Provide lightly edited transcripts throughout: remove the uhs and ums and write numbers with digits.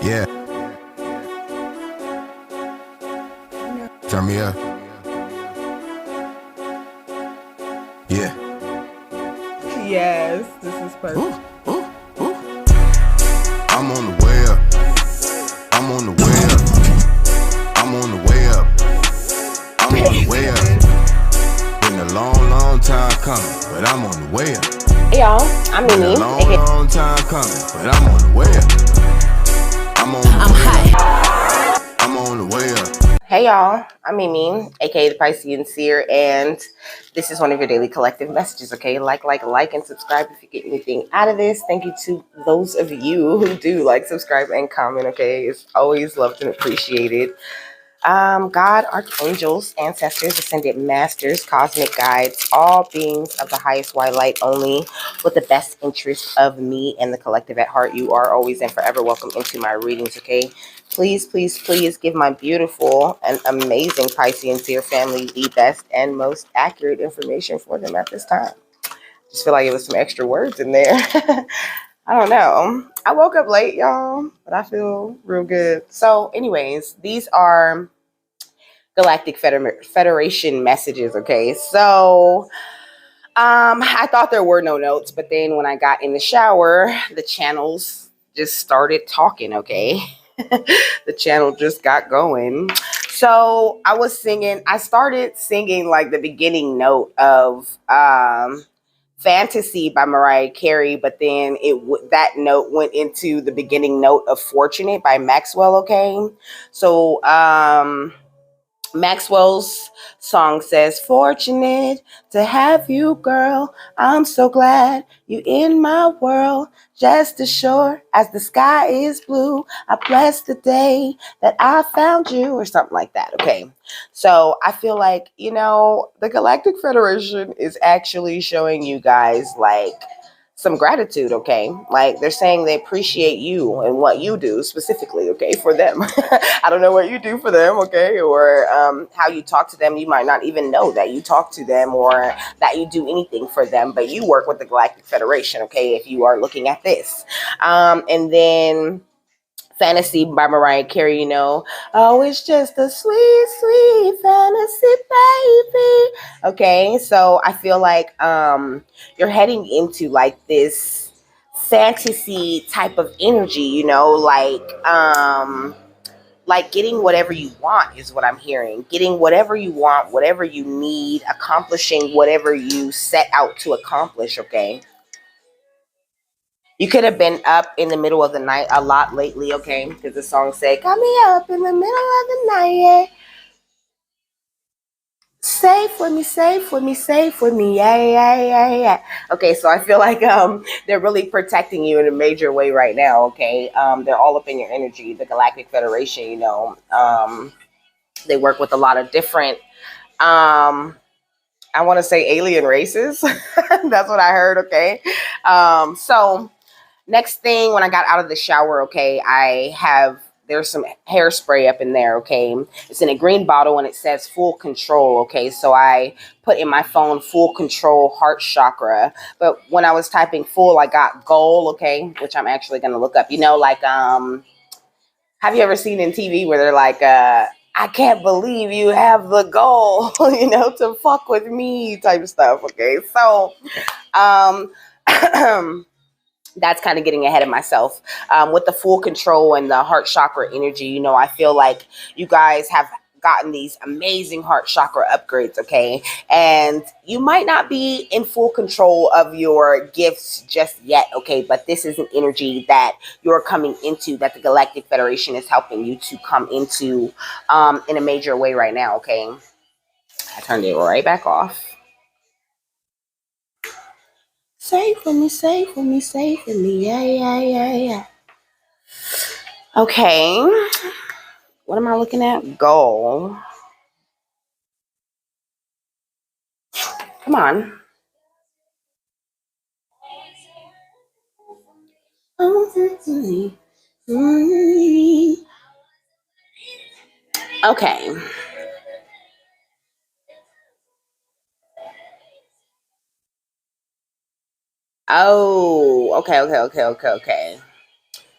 Yeah, turn me up. Yeah. Yes, this is perfect. Ooh. I'm on the way up. I'm on the way up. I'm on the way up. I'm on the way up. Been a long time coming, but I'm on the way up. Hey y'all, I'm Been Mimi. a long time coming, but I'm on the way up. I'm on the way up. Hey y'all, I'm Mimi, aka the Piscean Seer, and this is one of your daily collective messages. Okay, like, and subscribe if you get anything out of this. Thank you to those of you who do like, subscribe, and comment. Okay, it's always loved and appreciated. God, archangels, ancestors, ascended masters, cosmic guides, all beings of the highest white light only, with the best interest of me and the collective at heart. You are always and forever welcome into my readings, okay? Please give my beautiful and amazing Piscean Seer family the best and most accurate information for them at this time. Just feel like it was some extra words in there. I don't know. I woke up late, y'all, but I feel real good. So, anyways, these are Galactic Federation messages. Okay, so I thought there were no notes, but then when I got in the shower, the channels just started talking. Okay, the channel just got going. So I started singing like the beginning note of Fantasy by Mariah Carey, but then that note went into the beginning note of Fortunate by Maxwell. Okay, so Maxwell's song says, "Fortunate to have you, girl. I'm so glad you in my world. Just as sure as the sky is blue, I bless the day that I found you," or something like that. Okay. So I feel like, the Galactic Federation is actually showing you guys like some gratitude, okay? Like they're saying they appreciate you and what you do specifically, okay, for them. I don't know what you do for them, okay, or how you talk to them. You might not even know that you talk to them or that you do anything for them, but you work with the Galactic Federation, okay, if you are looking at this. And then Fantasy by Mariah Carey, oh, it's just a sweet fantasy, baby. Okay, so I feel like you're heading into like this fantasy type of energy, like getting whatever you want is what I'm hearing. Getting whatever you want, whatever you need, accomplishing whatever you set out to accomplish, okay? You could have been up in the middle of the night a lot lately, okay? Because the song said, "Got me up in the middle of the night, yeah. Safe with me, safe with me, safe with me, yeah. Okay, so I feel like they're really protecting you in a major way right now, okay? They're all up in your energy. The Galactic Federation, they work with a lot of different I want to say alien races. That's what I heard, okay? So next thing, when I got out of the shower, okay, there's some hairspray up in there, okay? It's in a green bottle and it says full control, okay? So I put in my phone full control heart chakra. But when I was typing full, I got goal, okay? Which I'm actually going to look up. Have you ever seen in TV where they're like, "I can't believe you have the goal, to fuck with me," type of stuff, okay? So, um, that's kind of getting ahead of myself. With the full control and the heart chakra energy, I feel like you guys have gotten these amazing heart chakra upgrades, okay? And you might not be in full control of your gifts just yet, okay? But this is an energy that you're coming into, that the Galactic Federation is helping you to come into in a major way right now, okay? I turned it right back off. Safe with me, safe with me, safe with me, yeah. Okay. What am I looking at? Goal. Come on. Okay. Oh, okay.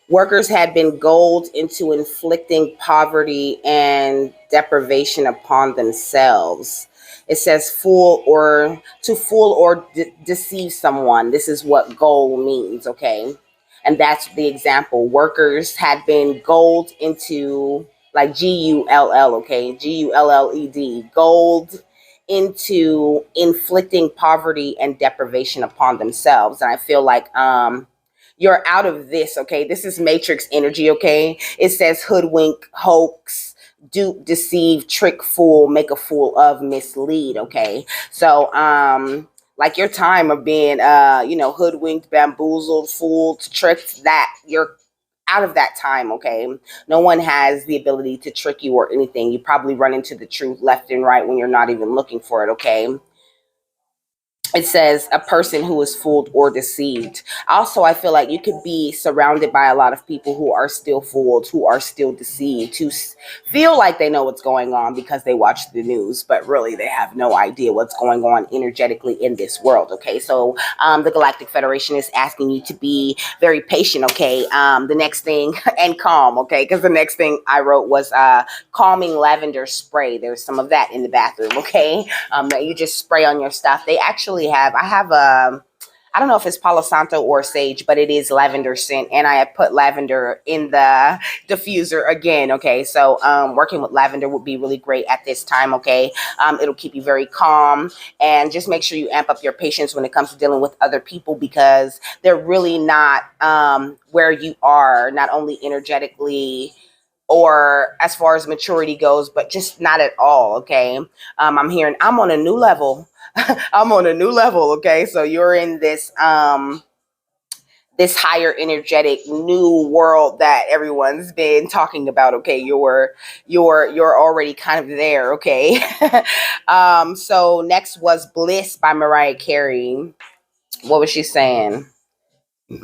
Workers had been goaded into inflicting poverty and deprivation upon themselves. It says fool or deceive someone. This is what goal means, okay? And that's the example. Workers had been goaled into, like Gull, okay? Gulled, goaled into inflicting poverty and deprivation upon themselves. And I feel like you're out of this, okay? This is matrix energy, okay? It says hoodwink, hoax, dupe, deceive, trick, fool, make a fool of, mislead, okay? So like your time of being hoodwinked, bamboozled, fooled, tricked, that you're out of that time, okay? No one has the ability to trick you or anything. You probably run into the truth left and right when you're not even looking for it, okay? It says a person who is fooled or deceived. Also, I feel like you could be surrounded by a lot of people who are still fooled, who are still deceived, who feel like they know what's going on because they watch the news, but really they have no idea what's going on energetically in this world. Okay, so the Galactic Federation is asking you to be very patient. Okay, the next thing and calm. Okay, because the next thing I wrote was calming lavender spray. There's some of that in the bathroom. Okay, that you just spray on your stuff. They actually I have I don't know if it's Palo Santo or sage, but it is lavender scent, and I have put lavender in the diffuser again. Okay, so working with lavender would be really great at this time. Okay, it'll keep you very calm, and just make sure you amp up your patience when it comes to dealing with other people, because they're really not where you are, not only energetically or as far as maturity goes, but just not at all. Okay, I'm hearing I'm on a new level. I'm on a new level. Okay, so you're in this this higher energetic new world that everyone's been talking about. Okay, you're already kind of there. Okay. So next was Bliss by Mariah Carey. What was she saying?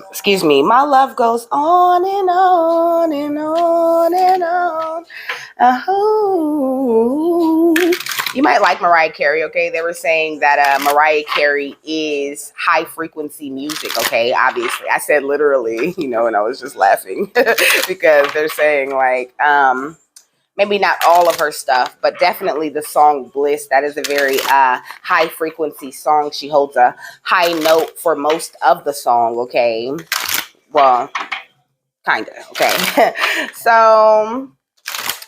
Excuse me. My love goes on and on and on and on. Oh, you might like Mariah Carey, okay? They were saying that Mariah Carey is high frequency music, okay? Obviously, I said literally, and I was just laughing because they're saying like maybe not all of her stuff, but definitely the song Bliss. That is a very high frequency song. She holds a high note for most of the song, okay? Well, kind of, okay? So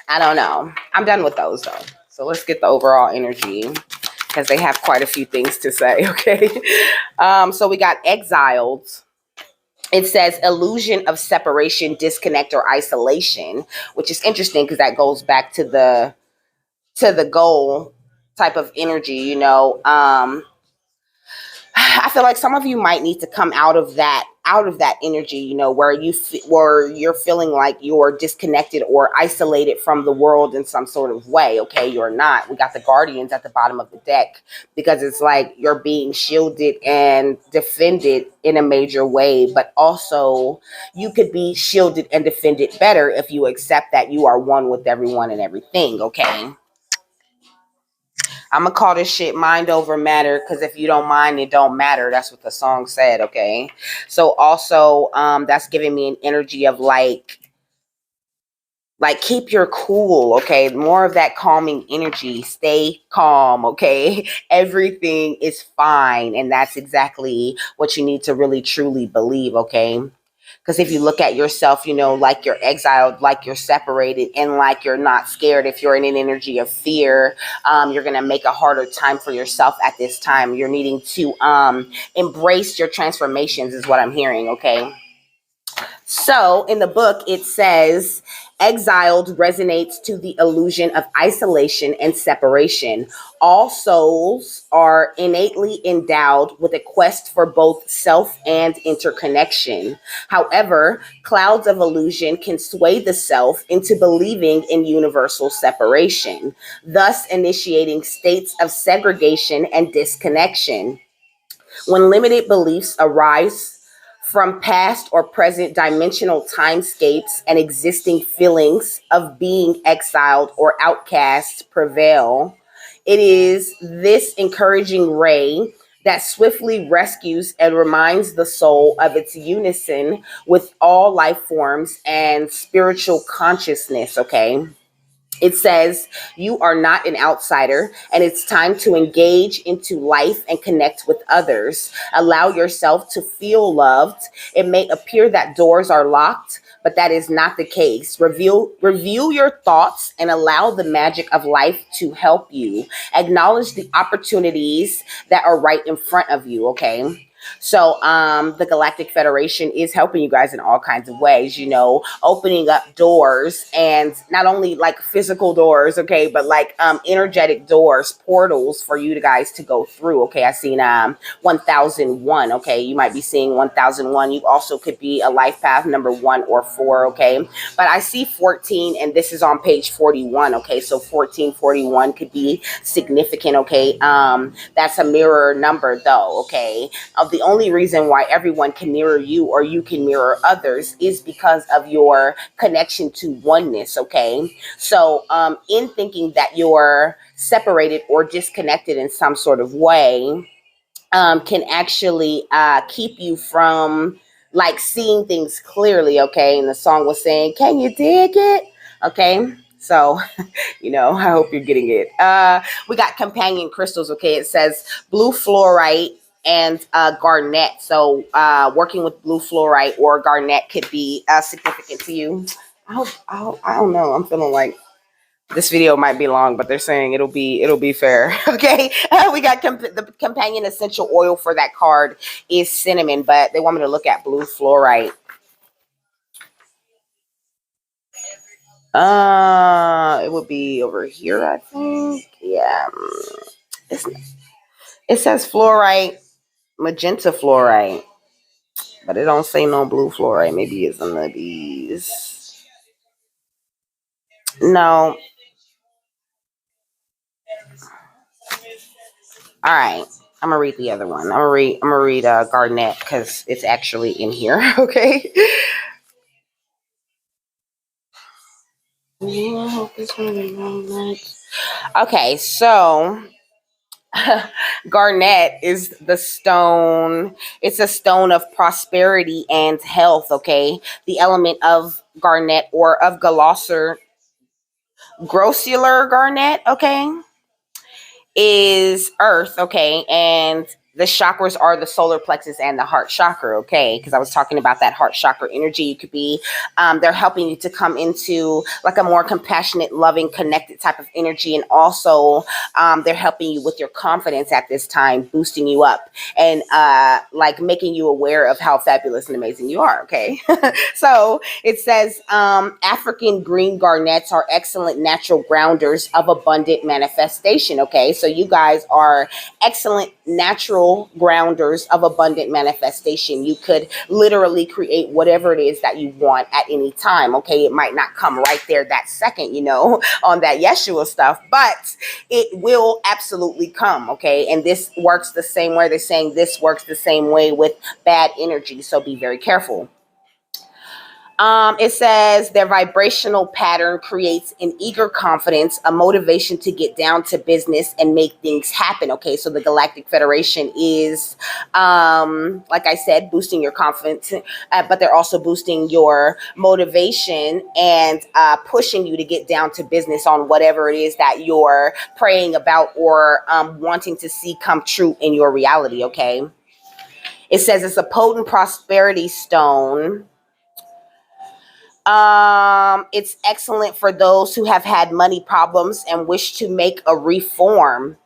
I don't know. I'm done with those though. So let's get the overall energy, because they have quite a few things to say, okay? So we got Exiled. It says illusion of separation, disconnect, or isolation, which is interesting because that goes back to the goal type of energy. I feel like some of you might need to come out of that energy, where where you're feeling like you're disconnected or isolated from the world in some sort of way. Okay, you're not. We got the Guardians at the bottom of the deck, because it's like you're being shielded and defended in a major way, but also you could be shielded and defended better if you accept that you are one with everyone and everything. Okay. I'm gonna call this shit mind over matter, because if you don't mind, it don't matter. That's what the song said. Okay. So also, that's giving me an energy of like keep your cool. Okay. More of that calming energy. Stay calm. Okay. Everything is fine, and that's exactly what you need to really truly believe. Okay. Because if you look at yourself, like you're exiled, like you're separated, and like you're not scared, if you're in an energy of fear, you're going to make a harder time for yourself at this time. You're needing to embrace your transformations is what I'm hearing, okay? So in the book, it says, exiled resonates to the illusion of isolation and separation. All souls are innately endowed with a quest for both self and interconnection. However, clouds of illusion can sway the self into believing in universal separation, thus initiating states of segregation and disconnection. When limited beliefs arise from past or present dimensional timescapes and existing feelings of being exiled or outcast prevail, it is this encouraging ray that swiftly rescues and reminds the soul of its unison with all life forms and spiritual consciousness, okay? It says you are not an outsider and it's time to engage into life and connect with others. Allow yourself to feel loved. It may appear that doors are locked, but that is not the case. Review your thoughts and allow the magic of life to help you. Acknowledge the opportunities that are right in front of you, okay? So the Galactic Federation is helping you guys in all kinds of ways, you know, opening up doors, and not only like physical doors, okay, but like energetic doors, portals for you guys to go through. Okay, I seen 1001. Okay, you might be seeing 1001. You also could be a life path number 1 or 4. Okay, but I see 14, and this is on page 41. Okay, so 1441 could be significant. Okay, that's a mirror number though. Okay, the only reason why everyone can mirror you or you can mirror others is because of your connection to oneness, okay? So in thinking that you're separated or disconnected in some sort of way, can actually keep you from like seeing things clearly, okay? And the song was saying, can you dig it? Okay, so you know, I hope you're getting it. We got companion crystals, okay? It says blue fluorite and garnet. So working with blue fluorite or garnet could be significant to you. I don't know. I'm feeling like this video might be long, but they're saying it'll be fair. Okay, we got the companion essential oil for that card is cinnamon, but they want me to look at blue fluorite. It would be over here, I think. Yeah, it says fluorite, magenta fluorite, but it don't say no blue fluorite. Maybe it's in the these. No. All right. I'm gonna read the other one. I'm gonna read Garnet because it's actually in here. Okay. Okay, so Garnet is the stone. It's a stone of prosperity and health. Okay, the element of garnet or of grossular garnet. Okay, is earth, okay, and the chakras are the solar plexus and the heart chakra, okay, because I was talking about that heart chakra energy. You could be they're helping you to come into like a more compassionate, loving, connected type of energy, and also they're helping you with your confidence at this time, boosting you up and like making you aware of how fabulous and amazing you are, okay. So it says African green garnets are excellent natural grounders of abundant manifestation, okay. So you guys are excellent natural grounders of abundant manifestation. You could literally create whatever it is that you want at any time, okay. It might not come right there that second, you know, on that Yeshua stuff, but it will absolutely come, okay. And this works the same way. They're saying this works the same way with bad energy, so be very careful. It says their vibrational pattern creates an eager confidence, a motivation to get down to business and make things happen. Okay, so the Galactic Federation is, like I said, boosting your confidence, but they're also boosting your motivation and pushing you to get down to business on whatever it is that you're praying about or wanting to see come true in your reality. Okay, it says it's a potent prosperity stone. It's excellent for those who have had money problems and wish to make a reform.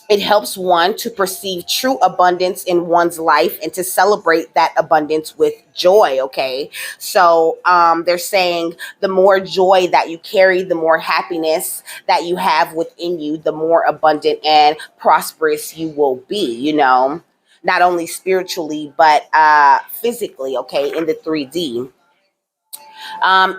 It helps one to perceive true abundance in one's life and to celebrate that abundance with joy. Okay. So, they're saying the more joy that you carry, the more happiness that you have within you, the more abundant and prosperous you will be, you know, not only spiritually, but, physically. Okay. In the 3D.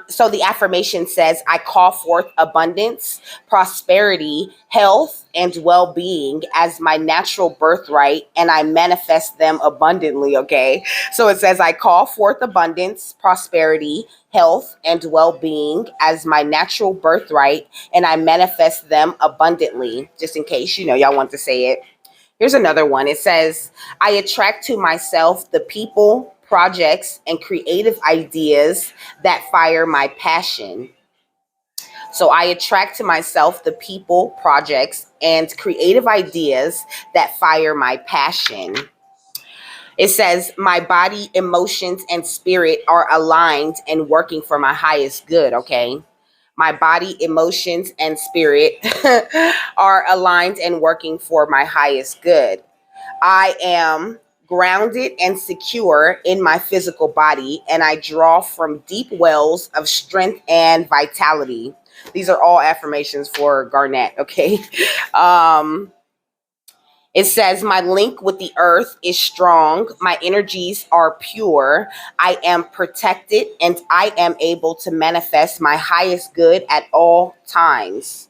So the affirmation says, I call forth abundance, prosperity, health, and well-being as my natural birthright, and I manifest them abundantly, okay? So it says, I call forth abundance, prosperity, health, and well-being as my natural birthright, and I manifest them abundantly, just in case, you know, y'all want to say it. Here's another one. It says, I attract to myself the people, projects, and creative ideas that fire my passion. So I attract to myself the people, projects, and creative ideas that fire my passion. It says, my body, emotions, and spirit are aligned and working for my highest good, okay? My body, emotions, and spirit are aligned and working for my highest good. I am grounded and secure in my physical body, and I draw from deep wells of strength and vitality. These are all affirmations for Garnett, okay? Um, it says, my link with the earth is strong. My energies are pure. I am protected, and I am able to manifest my highest good at all times.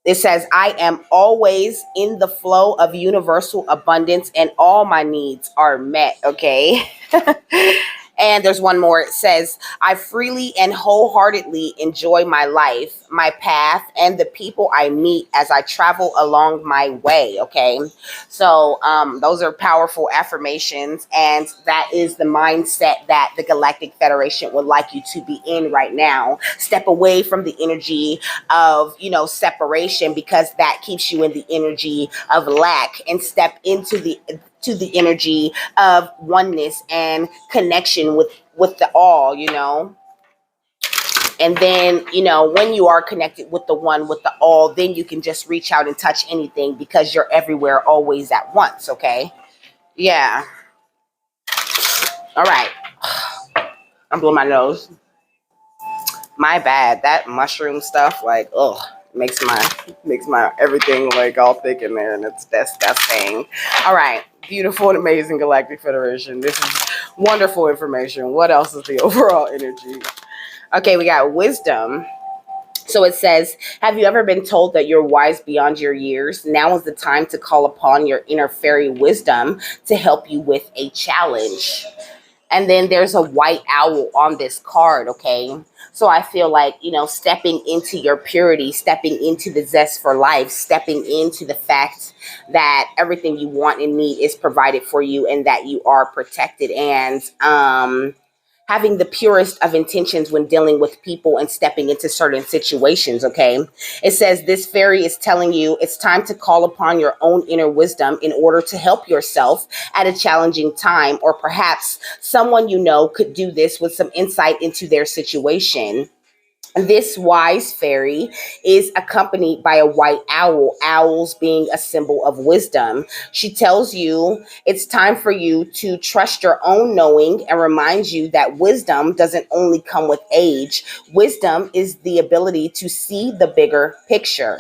It says, I am always in the flow of universal abundance and all my needs are met. Okay. And there's one more. It says, I freely and wholeheartedly enjoy my life, my path, and the people I meet as I travel along my way. Okay. So those are powerful affirmations. And that is the mindset that the Galactic Federation would like you to be in right now. Step away from the energy of, separation, because that keeps you in the energy of lack, and step into the energy of oneness and connection with the all. And then, when you are connected with the one, with the all, then you can just reach out and touch anything, because you're everywhere always at once. Okay. Yeah. All right. I'm blowing my nose. My bad. That mushroom stuff, like, ugh, makes my everything like all thick in there, and it's disgusting. All right, beautiful and amazing Galactic Federation. This is wonderful information. What else is the overall energy? Okay, we got wisdom. So it says, have you ever been told that you're wise beyond your years? Now is the time to call upon your inner fairy wisdom to help you with a challenge. And then there's a white owl on this card, okay? So I feel like, stepping into your purity, stepping into the zest for life, stepping into the fact that everything you want and need is provided for you, and that you are protected, and having the purest of intentions when dealing with people and stepping into certain situations, okay? It says this fairy is telling you it's time to call upon your own inner wisdom in order to help yourself at a challenging time, or perhaps someone could do this with some insight into their situation. This wise fairy is accompanied by a white owl, owls being a symbol of wisdom. She tells you it's time for you to trust your own knowing, and reminds you that wisdom doesn't only come with age. Wisdom is the ability to see the bigger picture.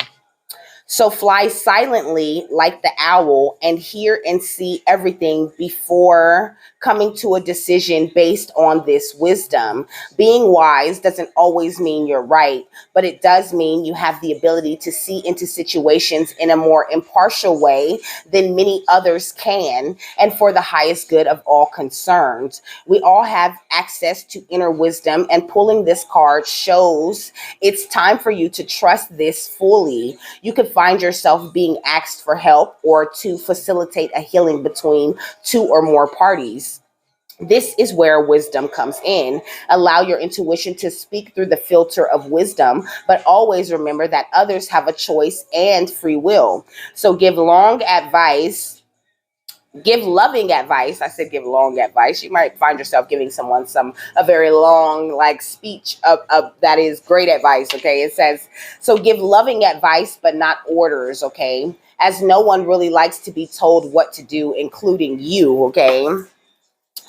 So fly silently like the owl and hear and see everything before coming to a decision based on this wisdom. Being wise doesn't always mean you're right, but it does mean you have the ability to see into situations in a more impartial way than many others can, and for the highest good of all concerned. We all have access to inner wisdom, and pulling this card shows it's time for you to trust this fully. You could find yourself being asked for help or to facilitate a healing between two or more parties. This is where wisdom comes in. Allow your intuition to speak through the filter of wisdom, but always remember that others have a choice and free will. So give loving advice. I said give long advice. You might find yourself giving someone a very long speech of that is great advice. Okay. It says, so give loving advice, but not orders. Okay. As no one really likes to be told what to do, including you. Okay.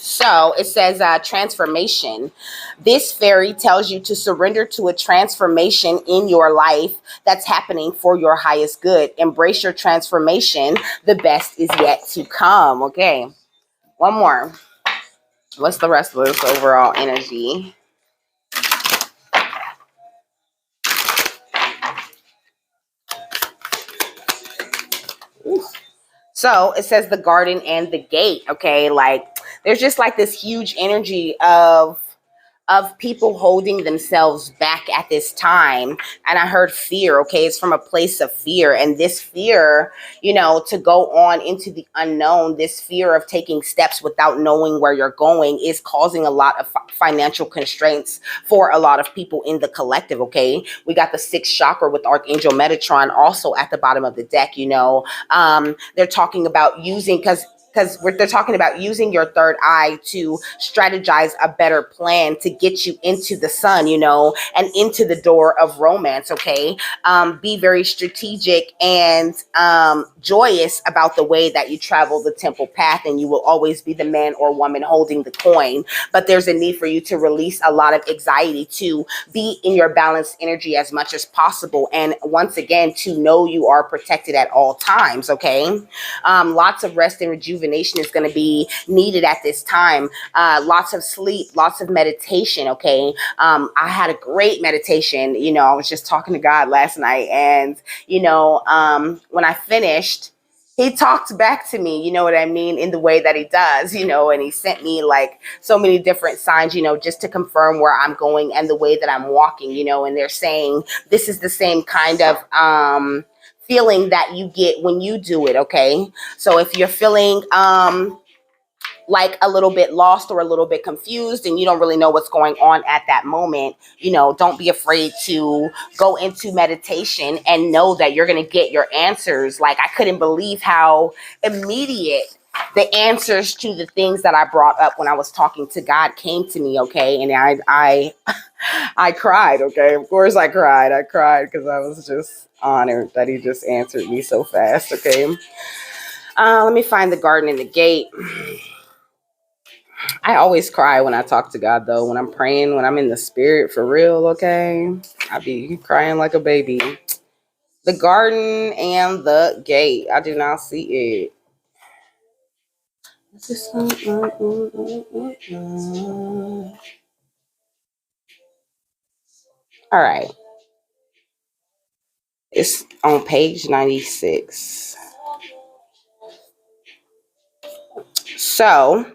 So it says transformation. This fairy tells you to surrender to a transformation in your life that's happening for your highest good. Embrace your transformation. The best is yet to come. Okay. One more. What's the rest of this overall energy? Ooh. So it says the garden and the gate. Okay. Like there's just like this huge energy of of people holding themselves back at this time. And I heard fear, okay? It's from a place of fear. And this fear, to go on into the unknown, this fear of taking steps without knowing where you're going is causing a lot of financial constraints for a lot of people in the collective, okay? We got the sixth chakra with Archangel Metatron also at the bottom of the deck, they're talking about using, because they're talking about using your third eye to strategize a better plan to get you into the sun, and into the door of romance, okay? Be very strategic and joyous about the way that you travel the temple path, and you will always be the man or woman holding the coin. But there's a need for you to release a lot of anxiety, to be in your balanced energy as much as possible, and once again, to know you are protected at all times, okay? Lots of rest and rejuvenation is going to be needed at this time. Lots of sleep, lots of meditation, okay? I had a great meditation. I was just talking to God last night, and, when I finished, he talked back to me, you know what I mean, in the way that he does, and he sent me like so many different signs, just to confirm where I'm going and the way that I'm walking, and they're saying this is the same kind of feeling that you get when you do it, okay? So if you're feeling like a little bit lost or a little bit confused and you don't really know what's going on at that moment, don't be afraid to go into meditation and know that you're going to get your answers. Like, I couldn't believe how immediate the answers to the things that I brought up when I was talking to God came to me, okay? And I cried, okay? Of course I cried. I cried because I was just honored that he just answered me so fast, okay? Let me find the garden and the gate. I always cry when I talk to God, though. When I'm praying, when I'm in the spirit, for real, okay? I be crying like a baby. The garden and the gate. I do not see it. All right. It's on page 96. So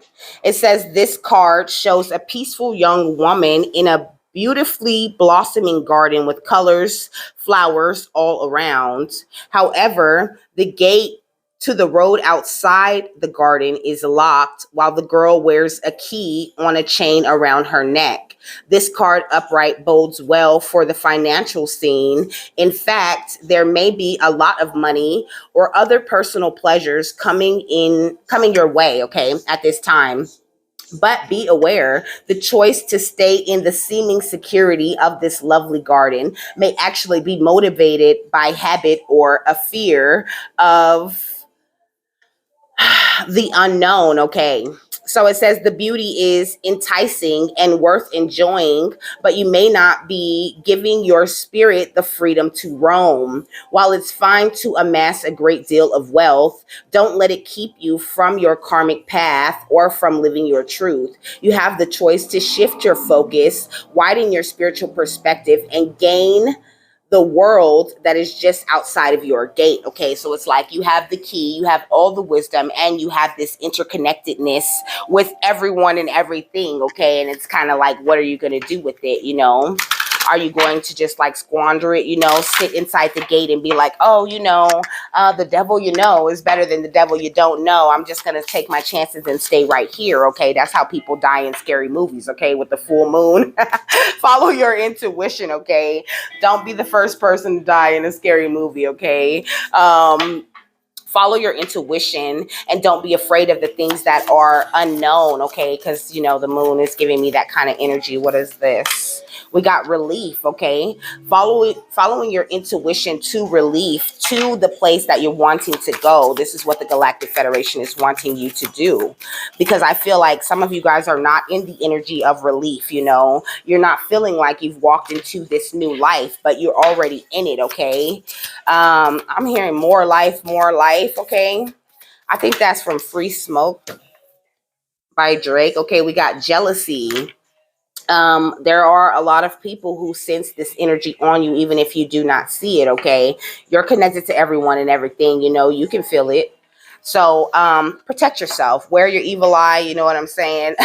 it says this card shows a peaceful young woman in a beautifully blossoming garden with colors, flowers all around. However, the gate to the road outside the garden is locked while the girl wears a key on a chain around her neck. This card upright bodes well for the financial scene. In fact, there may be a lot of money or other personal pleasures coming your way, okay, at this time. But be aware, the choice to stay in the seeming security of this lovely garden may actually be motivated by habit or a fear of the unknown, okay? So it says the beauty is enticing and worth enjoying, but you may not be giving your spirit the freedom to roam. While it's fine to amass a great deal of wealth, don't let it keep you from your karmic path or from living your truth. You have the choice to shift your focus, widen your spiritual perspective, and gain the world that is just outside of your gate, okay? So it's like you have the key, you have all the wisdom, and you have this interconnectedness with everyone and everything, okay? And it's kind of like, what are you going to do with it, Are you going to just like squander it, sit inside the gate and be like, oh, the devil is better than the devil you don't know. I'm just going to take my chances and stay right here, okay? That's how people die in scary movies, okay? With the full moon. Follow your intuition, okay? Don't be the first person to die in a scary movie, okay? Follow your intuition and don't be afraid of the things that are unknown, okay? Because, the moon is giving me that kind of energy. What is this? We got relief, okay? Following your intuition to relief, to the place that you're wanting to go. This is what the Galactic Federation is wanting you to do. Because I feel like some of you guys are not in the energy of relief, You're not feeling like you've walked into this new life, but you're already in it, okay? I'm hearing more life, okay? I think that's from Free Smoke by Drake. Okay, we got jealousy. There are a lot of people who sense this energy on you, even if you do not see it, okay? You're connected to everyone and everything, you can feel it. So protect yourself, wear your evil eye, you know what I'm saying?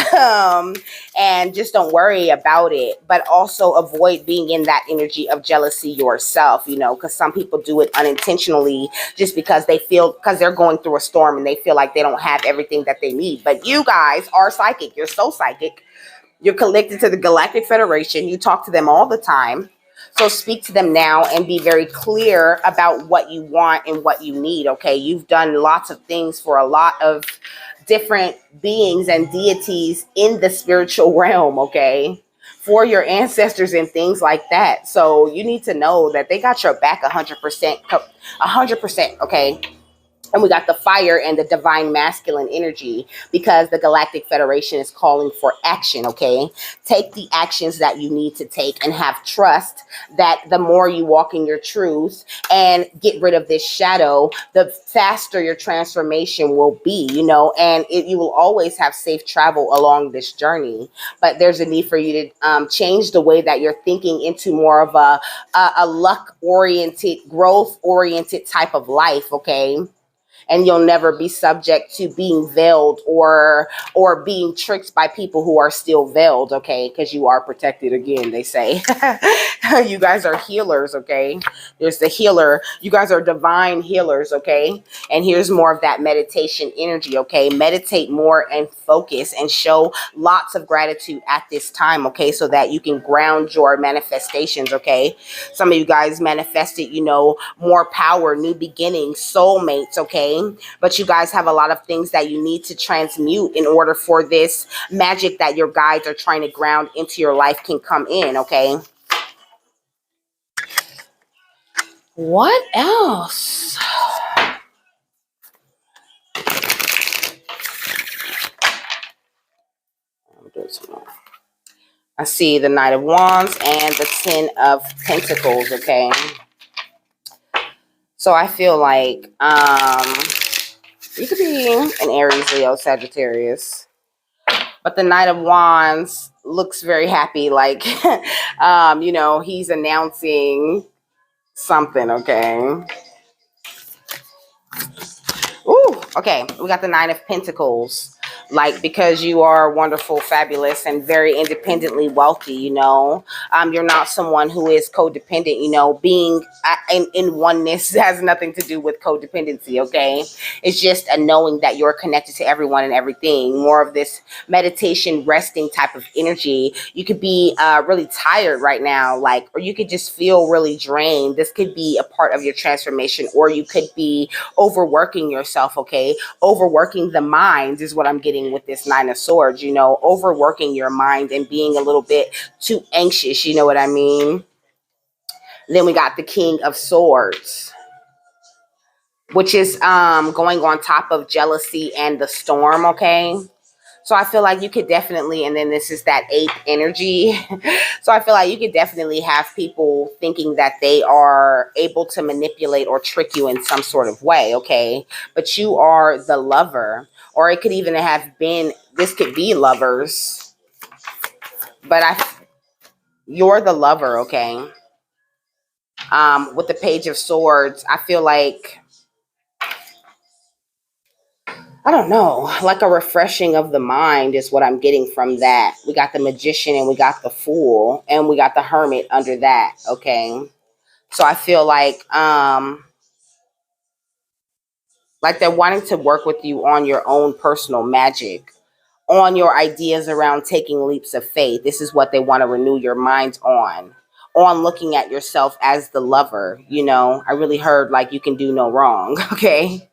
And just don't worry about it, but also avoid being in that energy of jealousy yourself, you know, because some people do it unintentionally just because they feel, because they're going through a storm and they feel like they don't have everything that they need. But you guys are psychic. You're so psychic. You're connected to the Galactic Federation. You talk to them all the time. So speak to them now and be very clear about what you want and what you need, okay? You've done lots of things for a lot of different beings and deities in the spiritual realm, okay? For your ancestors and things like that. So you need to know that they got your back 100%, 100%, okay? And we got the fire and the divine masculine energy because the Galactic Federation is calling for action, okay? Take the actions that you need to take and have trust that the more you walk in your truth and get rid of this shadow, the faster your transformation will be, you know, and you will always have safe travel along this journey. But there's a need for you to change the way that you're thinking into more of a luck-oriented, growth-oriented type of life, okay? And you'll never be subject to being veiled or being tricked by people who are still veiled, okay? Because you are protected again, they say. You guys are healers, okay? There's the healer. You guys are divine healers, okay? And here's more of that meditation energy, okay? Meditate more and focus and show lots of gratitude at this time, okay? So that you can ground your manifestations, okay? Some of you guys manifested, you know, more power, new beginnings, soulmates, okay? But you guys have a lot of things that you need to transmute in order for this magic that your guides are trying to ground into your life can come in, okay? What else? I see the Knight of Wands and the Ten of Pentacles, okay? So I feel like you could be an Aries, Leo, Sagittarius. But the Knight of Wands looks very happy, like, you know, he's announcing something, okay? Ooh, okay, we got the Nine of Pentacles. Like, because you are wonderful, fabulous, and very independently wealthy, you know, you're not someone who is codependent, you know, being in oneness has nothing to do with codependency, okay? It's just a knowing that you're connected to everyone and everything, more of this meditation, resting type of energy. You could be really tired right now, like, or you could just feel really drained. This could be a part of your transformation, or you could be overworking yourself, okay? Overworking the mind is what I'm getting with this Nine of Swords, you know, overworking your mind and being a little bit too anxious, you know what I mean? Then we got the King of Swords, which is going on top of jealousy and the storm, okay? So I feel like you could definitely, and then this is that eighth energy. So I feel like you could definitely have people thinking that they are able to manipulate or trick you in some sort of way, okay? But you are the lover, or it could even have been, this could be lovers, but you're the lover, okay? With the Page of Swords, I feel like, I don't know, like a refreshing of the mind is what I'm getting from that. We got the Magician and we got the Fool and we got the Hermit under that, okay? So I feel like they're wanting to work with you on your own personal magic, on your ideas around taking leaps of faith. This is what they want to renew your mind on looking at yourself as the lover, you know? I really heard like you can do no wrong, okay?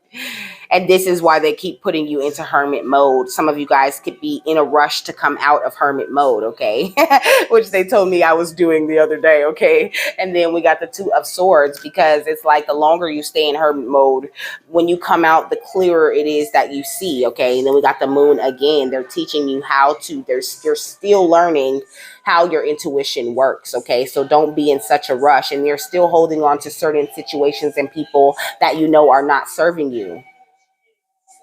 And this is why they keep putting you into hermit mode. Some of you guys could be in a rush to come out of hermit mode, okay? Which they told me I was doing the other day, okay? And then we got the Two of Swords, because it's like the longer you stay in hermit mode, when you come out, the clearer it is that you see, okay? And then we got the Moon again. They're teaching you how to, you're still learning how your intuition works, okay? So don't be in such a rush. And you're still holding on to certain situations and people that you know are not serving you.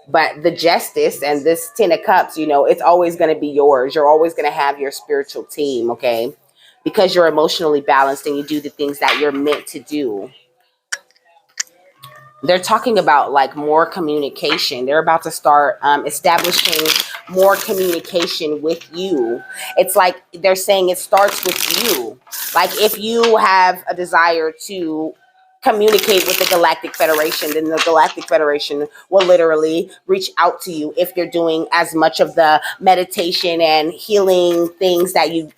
But the Justice and this Ten of Cups, you know, it's always going to be yours. You're always going to have your spiritual team, okay? Because you're emotionally balanced and you do the things that you're meant to do. they're talking about like more communication. They're about to start establishing more communication with you. It's like they're saying it starts with you. Like if you have a desire to communicate with the Galactic Federation, then the Galactic Federation will literally reach out to you if you're doing as much of the meditation and healing things that you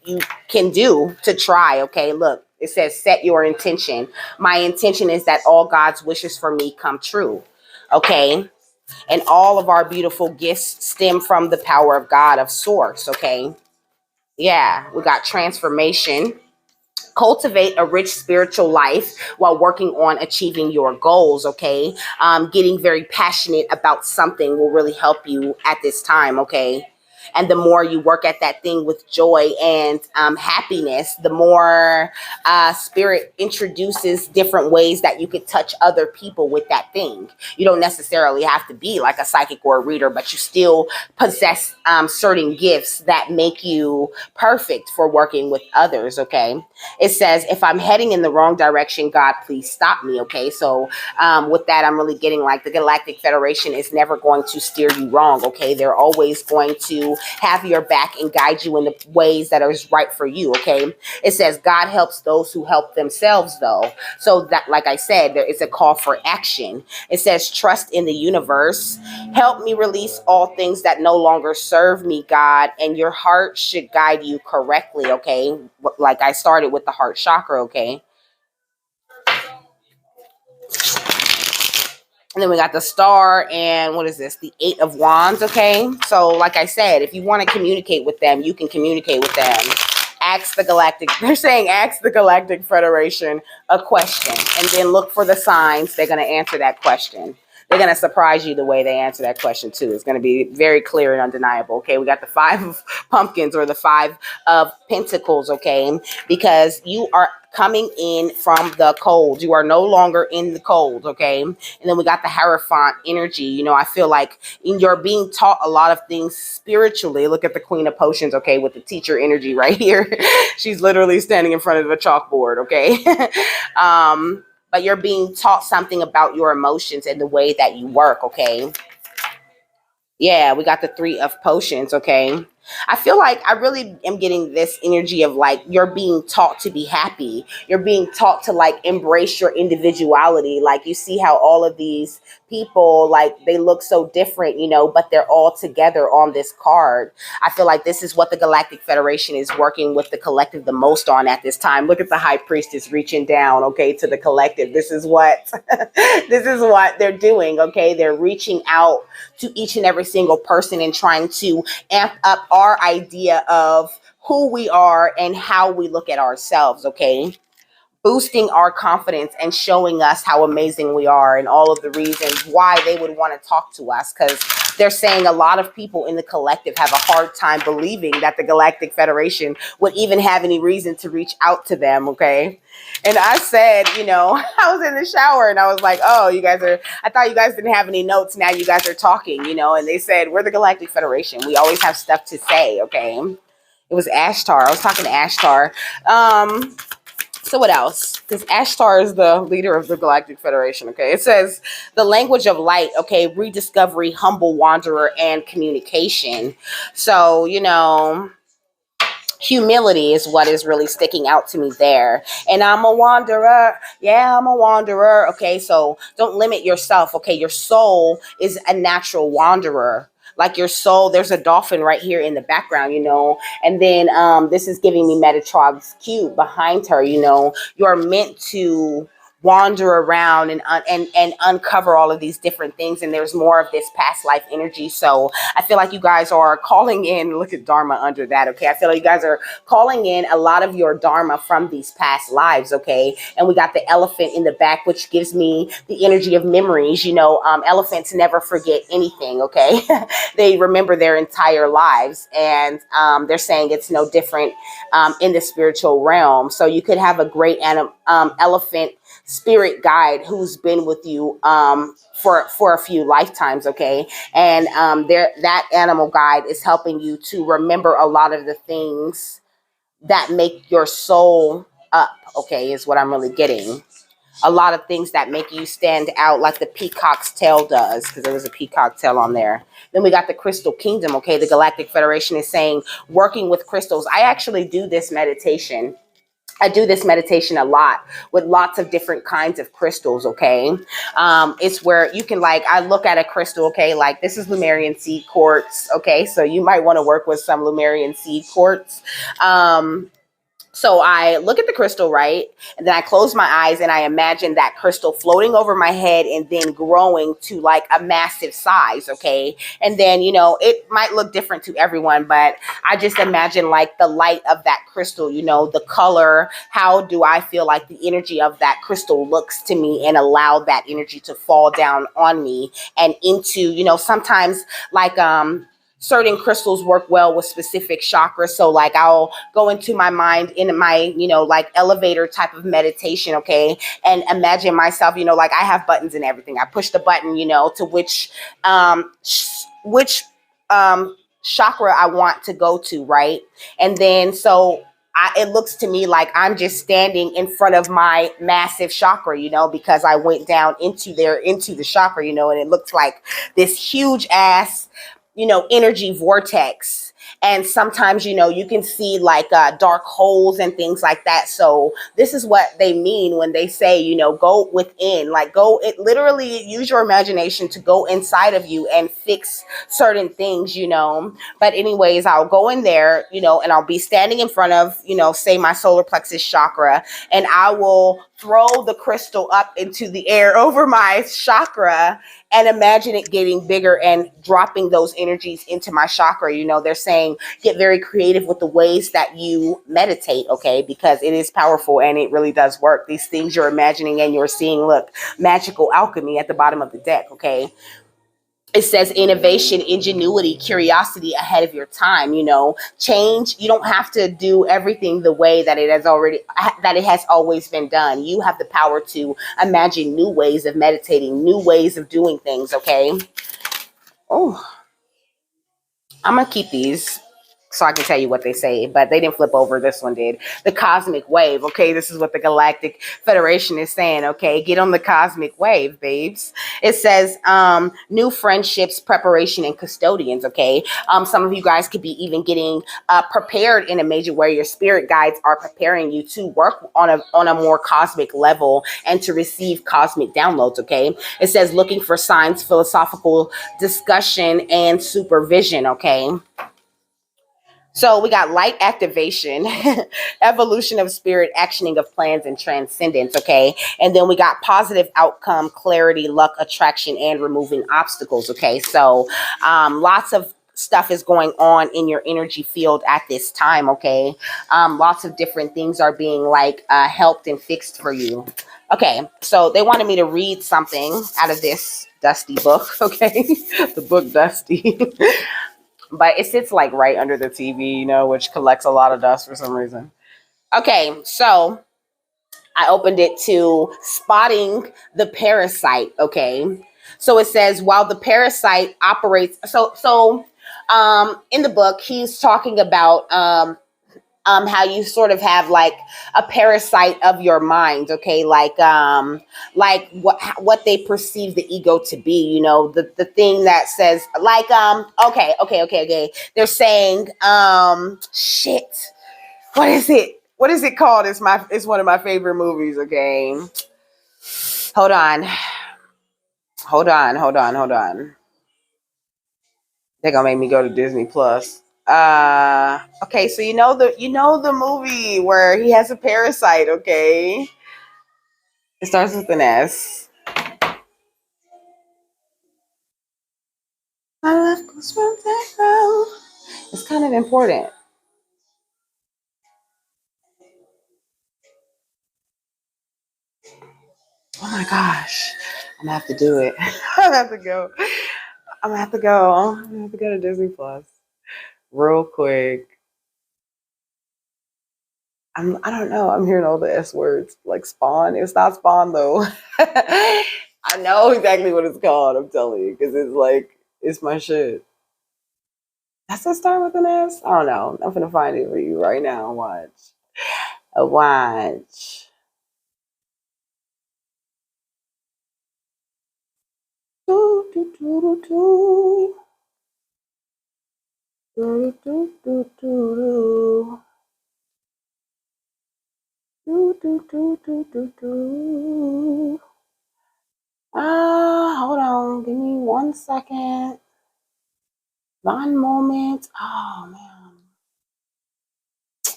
can do to try. Okay, look, it says set your intention. My intention is that all God's wishes for me come true. Okay, and all of our beautiful gifts stem from the power of God, of source. Okay, yeah, we got transformation. Cultivate a rich spiritual life while working on achieving your goals. Okay, getting very passionate about something will really help you at this time. Okay, and the more you work at that thing with joy and happiness, the more spirit introduces different ways that you could touch other people with that thing. You don't necessarily have to be like a psychic or a reader, but you still possess certain gifts that make you perfect for working with others. Okay, it says, if I'm heading in the wrong direction, God, please stop me. Okay, so with that, I'm really getting like the Galactic Federation is never going to steer you wrong. Okay, they're always going to have your back and guide you in the ways that are right for you. Okay, it says God helps those who help themselves, though. So that, like I said, there is a call for action. It says trust in the universe. Help me release all things that no longer serve me, God, and your heart should guide you correctly. Okay, like I started with the heart chakra. Okay, and then we got the star, and what is this? The 8 of Wands. Okay, so like I said, if you want to communicate with them, you can communicate with them. Ask the Galactic, they're saying ask the Galactic Federation a question and then look for the signs. They're going to answer that question. They're going to surprise you the way they answer that question too. It's going to be very clear and undeniable. Okay, we got the 5 of pumpkins, or the 5 of pentacles. Okay, because you are coming in from the cold. You are no longer in the cold. Okay, and then we got the Hierophant energy. You know, I feel like you're being taught a lot of things spiritually. Look at the Queen of Potions. Okay, with the teacher energy right here. She's literally standing in front of a chalkboard. Okay. But you're being taught something about your emotions and the way that you work. Okay, yeah, we got the 3 of Potions. Okay, I feel like I really am getting this energy of like you're being taught to be happy. You're being taught to like embrace your individuality. Like you see how all of these people, like they look so different, you know, but they're all together on this card. I feel like this is what the Galactic Federation is working with the collective the most on at this time. Look at the High Priestess reaching down, okay, to the collective. This is what this is what they're doing. Okay, they're reaching out to each and every single person and trying to amp up our idea of who we are and how we look at ourselves. Okay, boosting our confidence and showing us how amazing we are and all of the reasons why they would want to talk to us, because they're saying a lot of people in the collective have a hard time believing that the Galactic Federation would even have any reason to reach out to them. Okay, and I said, you know, I was in the shower and I was like, oh, I thought you guys didn't have any notes. Now you guys are talking, you know, and they said, we're the Galactic Federation. We always have stuff to say. Okay, it was Ashtar. I was talking to Ashtar. So what else? Because Ashtar is the leader of the Galactic Federation. Okay, it says the language of light. Okay, rediscovery, humble wanderer, and communication. So, you know, humility is what is really sticking out to me there. And I'm a wanderer. Yeah, I'm a wanderer. Okay, so don't limit yourself. Okay, your soul is a natural wanderer. Like your soul, there's a dolphin right here in the background, you know. And then this is giving me Metatron's cube behind her, you know. You're meant to wander around and uncover all of these different things, and there's more of this past life energy. So I feel like you guys are calling in, look at Dharma under that. Okay, I feel like you guys are calling in a lot of your Dharma from these past lives. Okay, and we got the elephant in the back, which gives me the energy of memories. You know, elephants never forget anything. Okay, they remember their entire lives, and they're saying it's no different in the spiritual realm. So you could have a great elephant spirit guide who's been with you for a few lifetimes. Okay, and that animal guide is helping you to remember a lot of the things that make your soul up. Okay, is what I'm really getting. a lot of things that make you stand out, like the peacock's tail does, because there was a peacock tail on there. Then we got the crystal kingdom. Okay, the Galactic Federation is saying working with crystals. I actually do this meditation. I do this meditation a lot with lots of different kinds of crystals. Okay, it's where you can, like, I look at a crystal. Okay, like this is Lumerian seed quartz. Okay, so you might want to work with some Lumerian seed quartz. So I look at the crystal, right? And then I close my eyes and I imagine that crystal floating over my head and then growing to like a massive size, okay? And then, you know, it might look different to everyone, but I just imagine like the light of that crystal, you know, the color. How do I feel like the energy of that crystal looks to me, and allow that energy to fall down on me and into, you know, sometimes like, certain crystals work well with specific chakras. So like I'll go into my mind in my, you know, like elevator type of meditation, okay, and imagine myself, you know, like I have buttons and everything. I push the button, you know, to which chakra I want to go to, right? And then so it looks to me like I'm just standing in front of my massive chakra, you know, because I went down into the chakra, you know, and it looks like this huge ass, you know, energy vortex. And sometimes, you know, you can see like dark holes and things like that. So this is what they mean when they say, you know, go within, like it literally use your imagination to go inside of you and fix certain things, you know. But anyways, I'll go in there, you know, and I'll be standing in front of, you know, say my solar plexus chakra, and I will throw the crystal up into the air over my chakra and imagine it getting bigger and dropping those energies into my chakra. You know, they're saying get very creative with the ways that you meditate, okay, because it is powerful and it really does work. These things you're imagining and you're seeing, look, magical alchemy at the bottom of the deck, okay. It says innovation, ingenuity, curiosity ahead of your time, you know, change. You don't have to do everything the way that it has always been done. You have the power to imagine new ways of meditating, new ways of doing things, okay? Oh, I'm going to keep these so I can tell you what they say, but they didn't flip over. This one did. The cosmic wave. Okay, this is what the Galactic Federation is saying. Okay, get on the cosmic wave, babes. It says new friendships, preparation, and custodians. Okay, some of you guys could be even getting prepared in a major way. Your spirit guides are preparing you to work on a more cosmic level and to receive cosmic downloads. Okay, it says looking for signs, philosophical discussion, and supervision. Okay. So we got light activation, evolution of spirit, actioning of plans, and transcendence, okay? And then we got positive outcome, clarity, luck, attraction, and removing obstacles, okay? So lots of stuff is going on in your energy field at this time, okay? Lots of different things are being like helped and fixed for you. Okay, so they wanted me to read something out of this dusty book, okay? The book Dusty. But it sits like right under the TV, you know, which collects a lot of dust for some reason. Okay, so I opened it to spotting the parasite. Okay, so it says while the parasite operates, in the book he's talking about how you sort of have like a parasite of your mind, okay, like what they perceive the ego to be, you know, the thing that says like okay, they're saying shit, what is it called? It's one of my favorite movies. Okay, hold on, hold on. They're gonna make me go to Disney Plus. Okay, so you know the movie where he has a parasite, okay? It starts with an S. My love goes from zero. It's kind of important. Oh my gosh. I'm gonna have to do it. I'm gonna have to go. I'm gonna have to go to Disney Plus real quick. I don't know. I'm hearing all the S words like Spawn. It's not Spawn though. I know exactly what it's called. I'm telling you, because it's like it's my shit. That's a start with an S. I don't know. I'm gonna find it for you right now. Watch. Watch. Do, do, do, do, do. Do, do, do, do, do. Do, do, do, do, do, do. Hold on. Give me 1 second. One moment. Oh, man.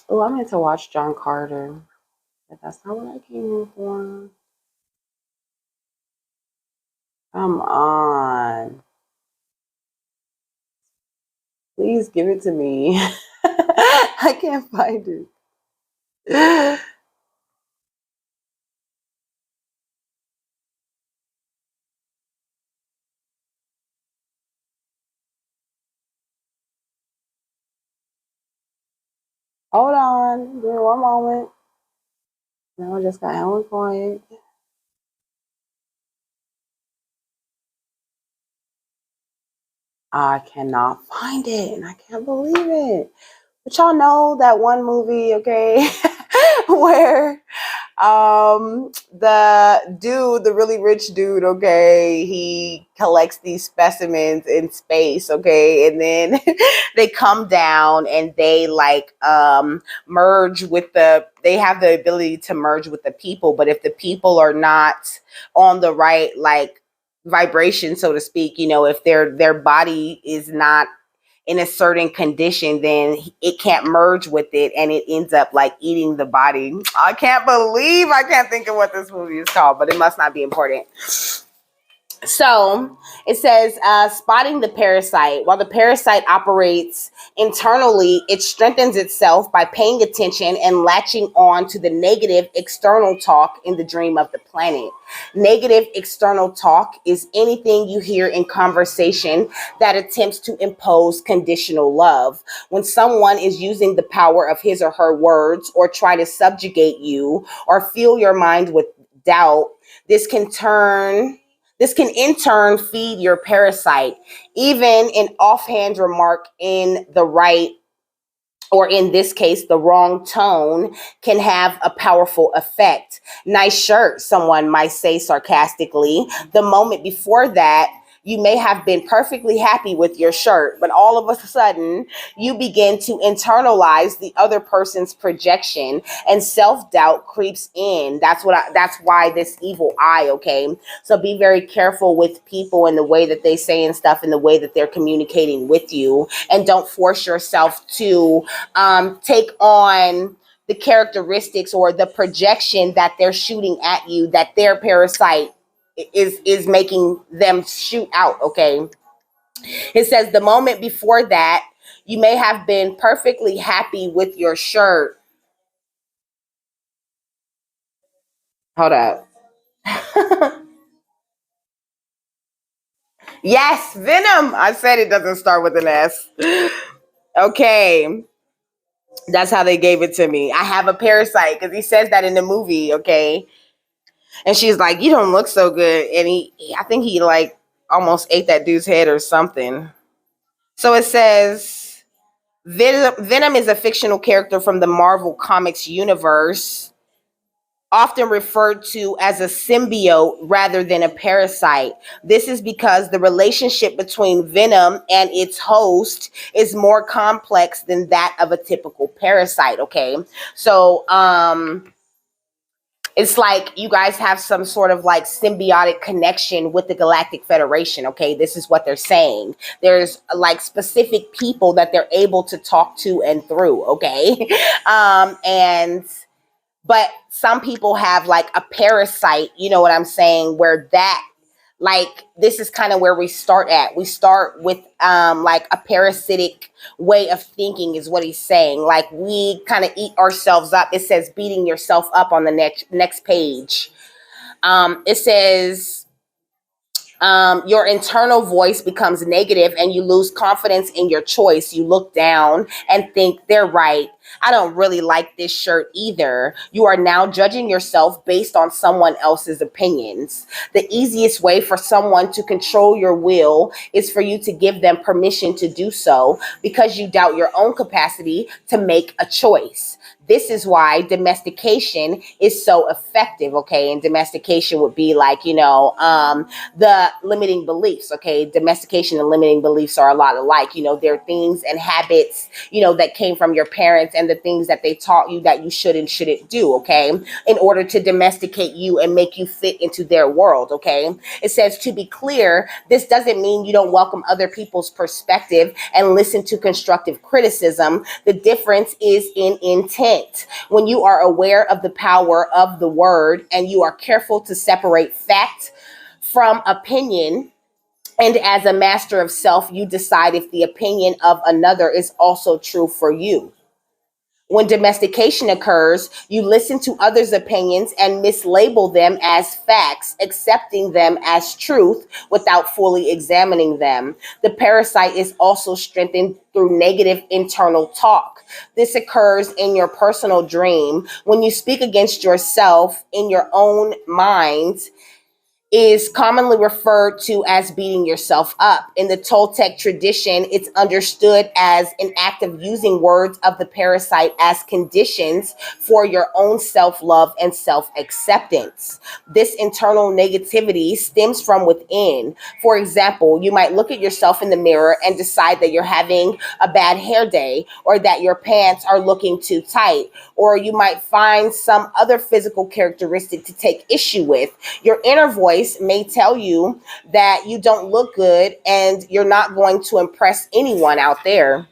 Oh, I meant to watch John Carter. But that's not what I came here for. Come on. Please give it to me. I can't find it. Hold on. Give me one moment. No, I just got Ellen Point. I cannot find it, and I can't believe it. But y'all know that one movie, okay, where the dude, the really rich dude, okay, he collects these specimens in space, okay, and then they come down and they like merge with they have the ability to merge with the people, but if the people are not on the right like vibration, so to speak, if their body is not in a certain condition, then it can't merge with it and it ends up like eating the body. I can't think of what this movie is called, but it must not be important. So it says, spotting the parasite. While the parasite operates internally, it strengthens itself by paying attention and latching on to the negative external talk in the dream of the planet. Negative external talk is anything you hear in conversation that attempts to impose conditional love. When someone is using the power of his or her words or try to subjugate you or fill your mind with doubt, this can in turn feed your parasite. Even an offhand remark in the right, or in this case, the wrong tone, can have a powerful effect. Nice shirt, someone might say sarcastically. The moment before that, you may have been perfectly happy with your shirt, but all of a sudden, you begin to internalize the other person's projection, and self-doubt creeps in. That's why this evil eye, okay? So be very careful with people and the way that they say and stuff and the way that they're communicating with you, and don't force yourself to take on the characteristics or the projection that they're shooting at you, that their parasite is making them shoot out, okay? It says the moment before that, you may have been perfectly happy with your shirt. Hold up. Yes, Venom. I said it doesn't start with an S. Okay. That's how they gave it to me. I have a parasite because he says that in the movie, okay? And she's like, "You don't look so good." And I think he like almost ate that dude's head or something. So it says Venom is a fictional character from the Marvel Comics universe, often referred to as a symbiote rather than a parasite. This is because the relationship between Venom and its host is more complex than that of a typical parasite, okay? So, it's like you guys have some sort of like symbiotic connection with the Galactic Federation, okay? This is what they're saying. There's like specific people that they're able to talk to and through, okay? But some people have like a parasite, you know what I'm saying, where that, like, this is kind of where we start at. We start with like a parasitic way of thinking is what he's saying. Like we kind of eat ourselves up. It says beating yourself up on the next page. It says your internal voice becomes negative and you lose confidence in your choice. You look down and think they're right. I don't really like this shirt either. You are now judging yourself based on someone else's opinions. The easiest way for someone to control your will is for you to give them permission to do so because you doubt your own capacity to make a choice. This is why domestication is so effective, okay? And domestication would be like, the limiting beliefs, okay? Domestication and limiting beliefs are a lot alike. There are things and habits, that came from your parents and the things that they taught you that you should and shouldn't do, okay? In order to domesticate you and make you fit into their world, okay? It says, to be clear, this doesn't mean you don't welcome other people's perspective and listen to constructive criticism. The difference is in intent. When you are aware of the power of the word and you are careful to separate fact from opinion, and as a master of self, you decide if the opinion of another is also true for you. When domestication occurs, you listen to others' opinions and mislabel them as facts, accepting them as truth without fully examining them. The parasite is also strengthened through negative internal talk. This occurs in your personal dream when you speak against yourself in your own mind, is commonly referred to as beating yourself up. In the Toltec tradition, it's understood as an act of using words of the parasite as conditions for your own self-love and self-acceptance. This internal negativity stems from within. For example, you might look at yourself in the mirror and decide that you're having a bad hair day, or that your pants are looking too tight, or you might find some other physical characteristic to take issue with. Your inner voice may tell you that you don't look good and you're not going to impress anyone out there.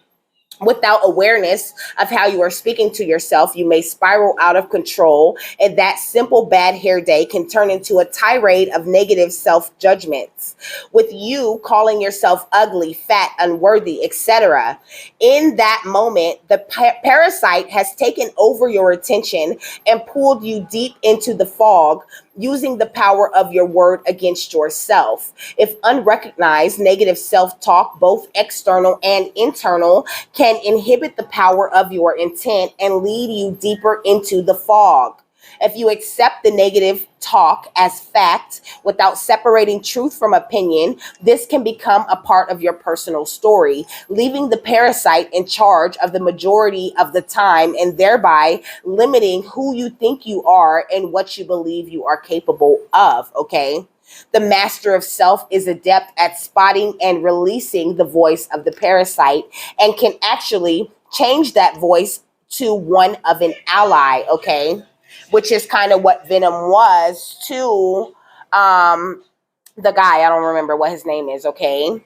Without awareness of how you are speaking to yourself, you may spiral out of control, and that simple bad hair day can turn into a tirade of negative self-judgments, with you calling yourself ugly, fat, unworthy, etc. In that moment, the parasite has taken over your attention and pulled you deep into the fog, using the power of your word against yourself. If unrecognized, negative self-talk, both external and internal, can inhibit the power of your intent and lead you deeper into the fog. If you accept the negative talk as fact without separating truth from opinion, this can become a part of your personal story, leaving the parasite in charge of the majority of the time and thereby limiting who you think you are and what you believe you are capable of, okay? The master of self is adept at spotting and releasing the voice of the parasite and can actually change that voice to one of an ally, okay? Which is kind of what Venom was to the guy. I don't remember what his name is, okay?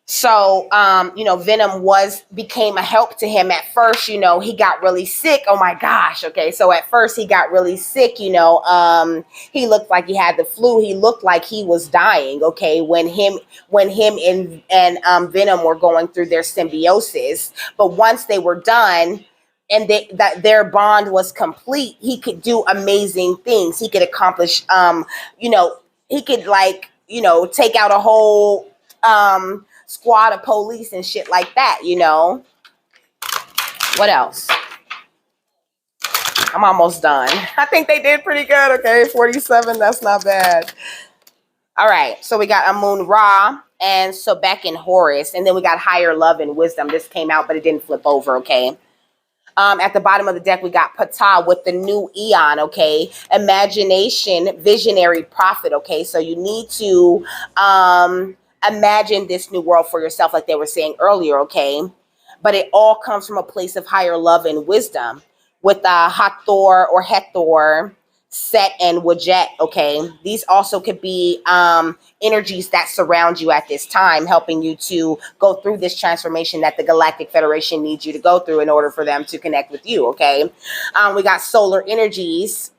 So, Venom became a help to him. At first, he got really sick. Oh my gosh. Okay. So at first he got really sick, he looked like he had the flu. He looked like he was dying. Okay. When him and Venom were going through their symbiosis. But once they were done, and that their bond was complete, he could do amazing things. He could accomplish, he could take out a whole, squad of police and shit like that, What else? I'm almost done. I think they did pretty good, okay? 47, that's not bad. All right, so we got Amun Ra, and so back in Horus, and then we got Higher Love and Wisdom. This came out, but it didn't flip over, okay? At the bottom of the deck, we got Ptah with the new Eon, okay? Imagination, visionary prophet, okay? So you need to imagine this new world for yourself, like they were saying earlier, okay? But it all comes from a place of higher love and wisdom with Hathor or Hethor, Set, and Wajet, okay? These also could be energies that surround you at this time, helping you to go through this transformation that the Galactic Federation needs you to go through in order for them to connect with you, okay? We got solar energies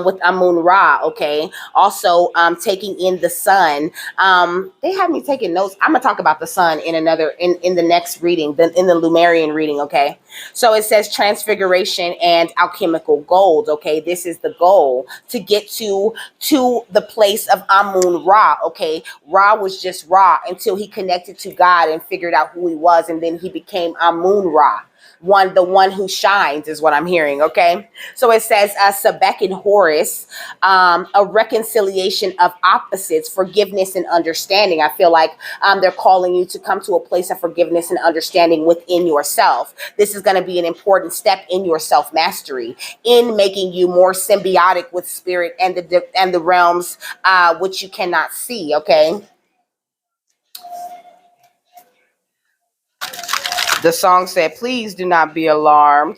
with Amun Ra, okay? Also, taking in the sun. They have me taking notes. I'm gonna talk about the sun in the next reading, in the Lumerian reading, okay? So it says transfiguration and alchemical gold, okay? This is the goal, to get to the place of Amun Ra, okay? Ra was just Ra until he connected to God and figured out who he was, and then he became Amun Ra. the one who shines is what I'm hearing. Okay. So it says, Sebek and Horus, a reconciliation of opposites, forgiveness and understanding. I feel like they're calling you to come to a place of forgiveness and understanding within yourself. This is going to be an important step in your self mastery, in making you more symbiotic with spirit and the realms which you cannot see. Okay. The song said, please do not be alarmed.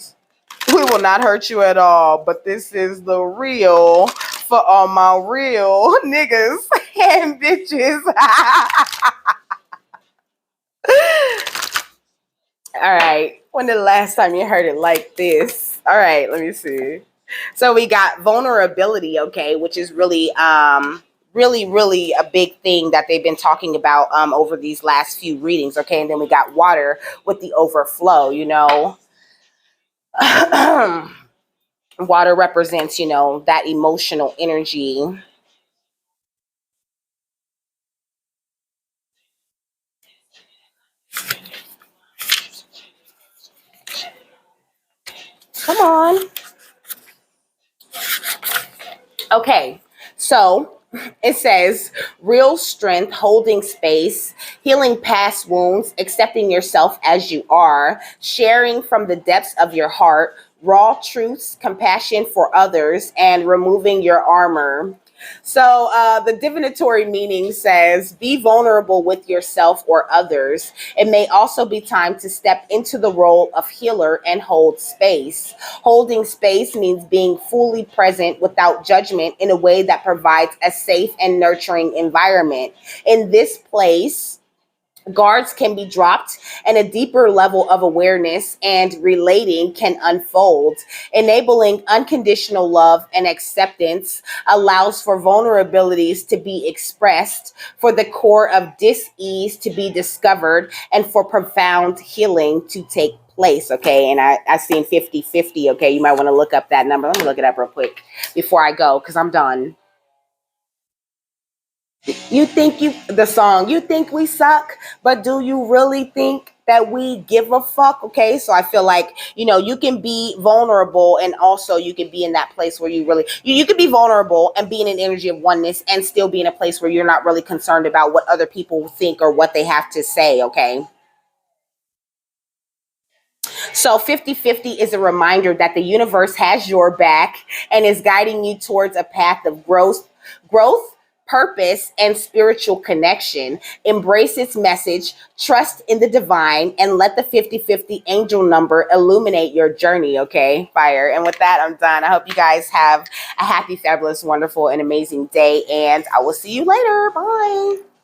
We will not hurt you at all, but this is the real for all my real niggas and bitches. All right. When the last time you heard it like this? All right, let me see. So we got vulnerability, okay, which is really really a big thing that they've been talking about over these last few readings, okay? And then we got water with the overflow, you know. Water represents, you know, that emotional energy. Come on. Okay, so it says real strength, holding space, healing past wounds, accepting yourself as you are, sharing from the depths of your heart, raw truths, compassion for others, and removing your armor. So the divinatory meaning says, be vulnerable with yourself or others. It may also be time to step into the role of healer and hold space. Holding space means being fully present without judgment in a way that provides a safe and nurturing environment. In this place, guards can be dropped and a deeper level of awareness and relating can unfold. Enabling unconditional love and acceptance allows for vulnerabilities to be expressed, for the core of dis-ease to be discovered, and for profound healing to take place. Okay, and I seen 50-50. Okay, you might want to look up that number. Let me look it up real quick before I go, because I'm done. The song, you think we suck, but do you really think that we give a fuck? Okay, so I feel like, you know, you can be vulnerable and also you can be in that place where you can be vulnerable and be in an energy of oneness and still be in a place where you're not really concerned about what other people think or what they have to say. Okay. So 50-50 is a reminder that the universe has your back and is guiding you towards a path of growth, purpose, and spiritual connection. Embrace its message, trust in the divine, and let the 50-50 angel number illuminate your journey, okay? Fire. And with that, I'm done. I hope you guys have a happy, fabulous, wonderful, and amazing day, and I will see you later. Bye.